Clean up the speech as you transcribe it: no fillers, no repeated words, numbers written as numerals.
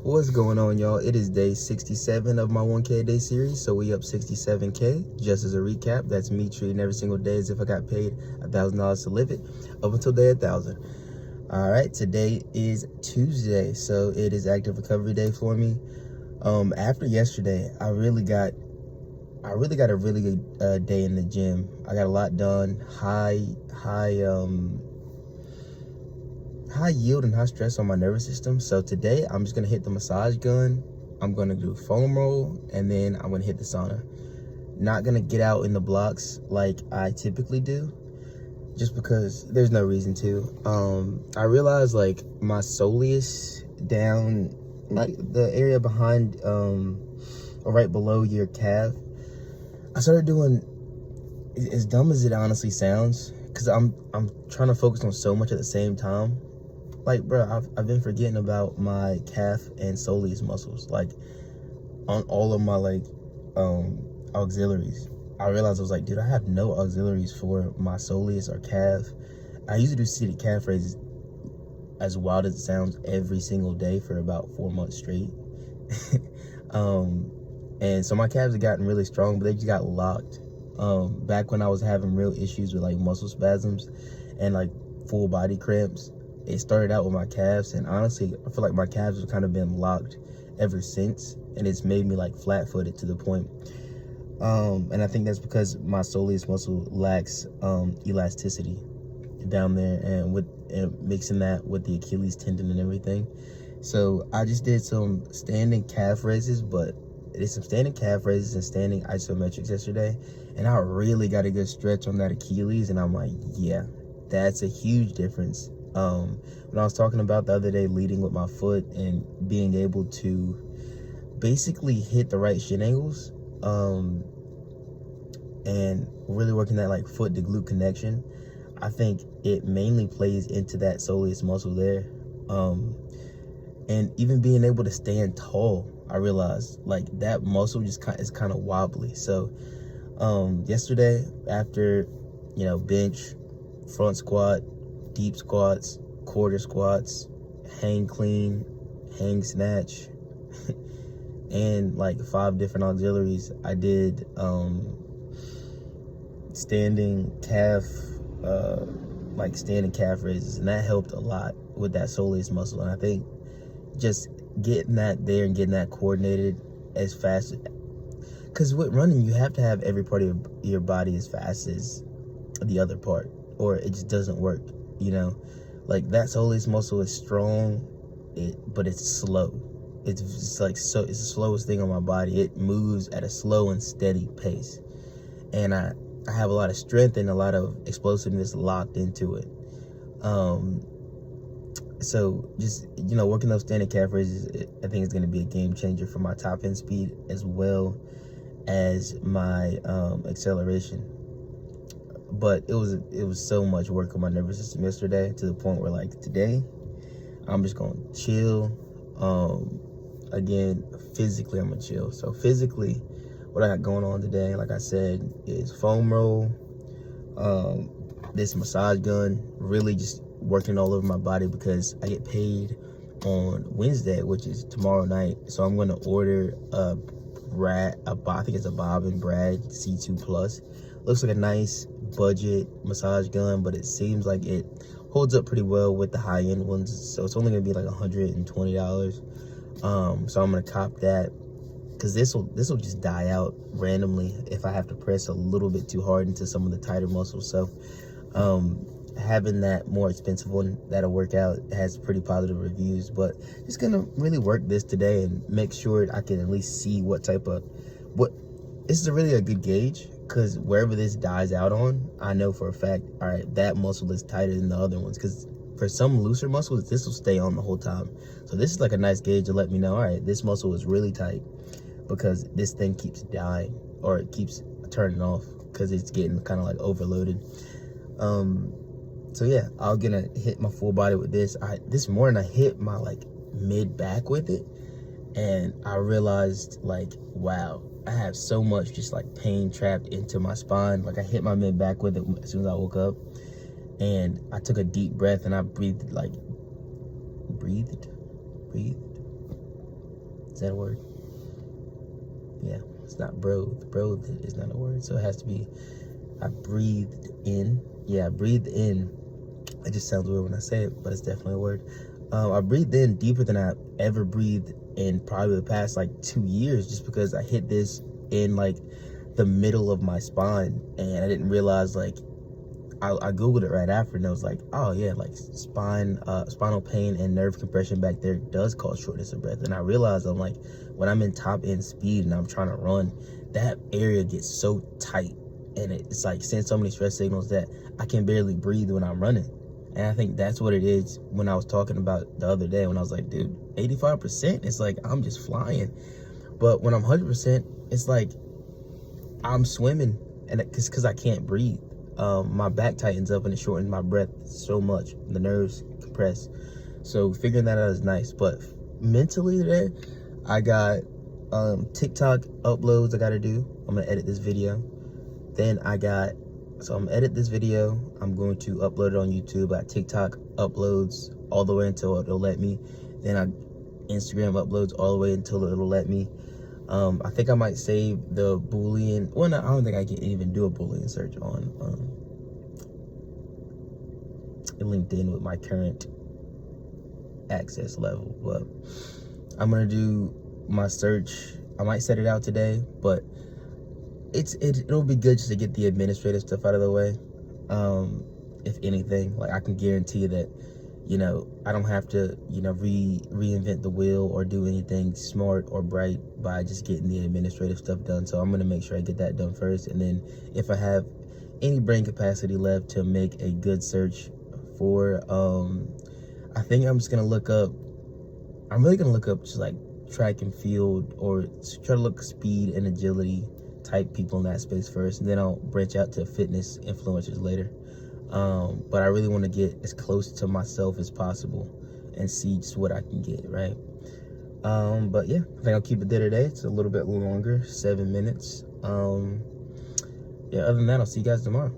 What's going on, y'all? It is day 67 of my 1K a day series, so we up 67K. Just as a recap, that's me treating every single day as if I got paid $1,000 to live it up until day 1,000. All right, today is Tuesday, so it is active recovery day for me. After yesterday, I really got a really good day in the gym. I got a lot done. High yield and high stress on my nervous system. So today I'm just gonna hit the massage gun, I'm gonna do foam roll, and then I'm gonna hit the sauna. Not gonna get out in the blocks like I typically do, just because there's no reason to. I realized like my soleus down, like the area behind or right below your calf, I started doing, as dumb as it honestly sounds, because I'm trying to focus on so much at the same time. Like, bro, I've been forgetting about my calf and soleus muscles, like on all of my like auxiliaries. I realized I was like, dude, I have no auxiliaries for my soleus or calf. I used to do seated calf raises, as wild as it sounds, every single day for about 4 months straight. And so my calves have gotten really strong, but they just got locked. Back when I was having real issues with like muscle spasms and like full body cramps, it started out with my calves, and honestly, I feel like my calves have kind of been locked ever since, and it's made me like flat-footed to the point. And I think that's because my soleus muscle lacks elasticity down there, and mixing that with the Achilles tendon and everything. So I just did some standing calf raises, but I did some standing calf raises and standing isometrics yesterday, and I really got a good stretch on that Achilles, and I'm like, yeah, that's a huge difference. When I was talking about the other day leading with my foot and being able to basically hit the right shin angles, and really working that like foot to glute connection, I think it mainly plays into that soleus muscle there. And even being able to stand tall, I realized like that muscle just is kind of wobbly. So yesterday, after bench, front squat, deep squats, quarter squats, hang clean, hang snatch, and like 5 different auxiliaries, I did standing calf raises, and that helped a lot with that soleus muscle. And I think just getting that there and getting that coordinated as fast, because with running you have to have every part of your body as fast as the other part, or it just doesn't work. Like that soleus muscle is strong, but it's slow. It's just like, so it's the slowest thing on my body. It moves at a slow and steady pace, and I have a lot of strength and a lot of explosiveness locked into it. So just working those standing calf raises, I think is going to be a game changer for my top end speed as well as my acceleration. But it was so much work on my nervous system yesterday, to the point where like today I'm just gonna chill. Again, physically I'm gonna chill. So physically, what I got going on today, like I said, is foam roll, this massage gun, really just working all over my body, because I get paid on Wednesday, which is tomorrow night. So I'm gonna order I think it's a Bob and Brad C2 Plus. Looks like a nice budget massage gun, but it seems like it holds up pretty well with the high-end ones. So it's only gonna be like $120. So I'm gonna cop that, because this will just die out randomly if I have to press a little bit too hard into some of the tighter muscles. So having that more expensive one that'll work out has pretty positive reviews. But just gonna really work this today and make sure I can at least see what this is really a good gauge, because wherever this dies out on, I know for a fact, all right, that muscle is tighter than the other ones. Because for some looser muscles, this will stay on the whole time. So this is like a nice gauge to let me know, all right, this muscle is really tight, because this thing keeps dying, or it keeps turning off because it's getting kind of like overloaded. So yeah, I'm gonna hit my full body with this. This morning I hit my like mid back with it, and I realized like, wow, I have so much just like pain trapped into my spine. Like I hit my mid back with it as soon as I woke up, and I took a deep breath and I breathed Is that a word? Yeah, it's not breathed. Breathed is not a word, so it has to be, I breathed in. Yeah, I breathed in. It just sounds weird when I say it, but it's definitely a word. I breathed in deeper than I ever breathed in probably the past like 2 years, just because I hit this in like the middle of my spine, and I didn't realize, like, I googled it right after, and I was like, oh yeah, like spinal pain and nerve compression back there does cause shortness of breath. And I realized, I'm like, when I'm in top end speed and I'm trying to run, that area gets so tight, and it's like sends so many stress signals that I can barely breathe when I'm running. And I think that's what it is when I was talking about the other day, when I was like, dude, 85%, it's like I'm just flying. But when I'm 100%, it's like I'm swimming, and because I can't breathe. My back tightens up and it shortens my breath so much. The nerves compress. So figuring that out is nice. But mentally today, I got TikTok uploads I gotta do. I'm gonna edit this video. Then I'm gonna edit this video. I'm going to upload it on YouTube. I got TikTok uploads all the way until it'll let me. Then Instagram uploads all the way until it'll let me. I think I might save the Boolean. Well, no, I don't think I can even do a Boolean search on LinkedIn with my current access level. But I'm gonna do my search. I might set it out today, but it'll be good just to get the administrative stuff out of the way. If anything, like, I can guarantee that, you know, I don't have to, you know, reinvent the wheel or do anything smart or bright by just getting the administrative stuff done. So I'm gonna make sure I get that done first, and then if I have any brain capacity left to make a good search for, I think I'm just gonna look up. I'm really gonna look up just like track and field, or try to look speed and agility type people in that space first, and then I'll branch out to fitness influencers later. But I really want to get as close to myself as possible and see just what I can get, right? But yeah, I think I'll keep it there today. It's a little bit longer, 7 minutes. Yeah, other than that, I'll see you guys tomorrow.